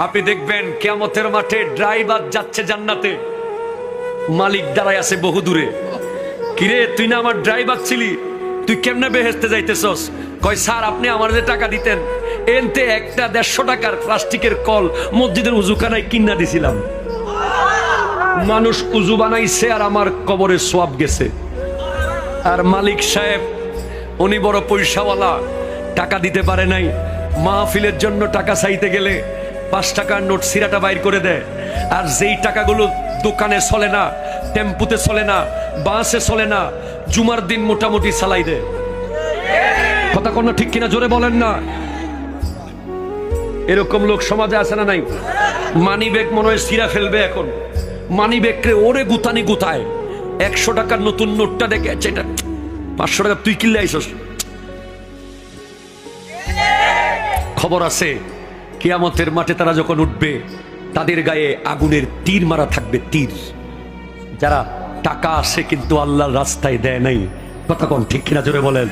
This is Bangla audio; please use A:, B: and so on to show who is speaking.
A: আপনি দেখবেন কিয়ামতের মাঠে ড্রাইভার যাচ্ছে জান্নাতে, মালিক দাঁড়ায় আছে বহু দূরে। কিরে, তুই না আমার ড্রাইভার ছিলি, তুই কেমনে বেহেশতে যাইতেছস? কয় স্যার, আপনি আমার যে টাকা দিতেন এনতে একটা 150 টাকার প্লাস্টিকের কল মসজিদের উজুখানায় কিনা দিছিলাম। মানুষ উজু বানাইছে আর আমার কবরে সোয়াব গেছে। আর মালিক সাহেব উনি বড় পয়সাওয়ালা, টাকা দিতে পারে নাই। মাহফিলের জন্য টাকা চাইতে গেলে 5 টাকার নোট সিরাটা বাইর করে দেয়। আর যেই টাকাগুলো দোকানে চলে না, টেম্পুতে চলে না, বাসে চলে না, জুমার দিন মোটামুটি চালাই দেয়। কথা কোনো ঠিক কিনা জোরে বলেন না। এরকম লোক সমাজে আছে না নাই? মানি ব্যাগ মনে হয় সিরা ফেলবে এখন, মানি ব্যাগকে ওরে গুতানি গুতায়। 100 টাকার নতুন নোটটা দেখে এটা 500 টাকা তুই কিনলে আইসস। খবর আছে কিয়ামতের মাঠে তারা যখন উঠবে তাদের গায়ে আগুনের তীর মারা থাকবে, তীর। যারা টাকা আসে কিন্তু আল্লাহর রাস্তায় দেয় নাই। কথা কোন ঠিক কিনা জোরে বলেন।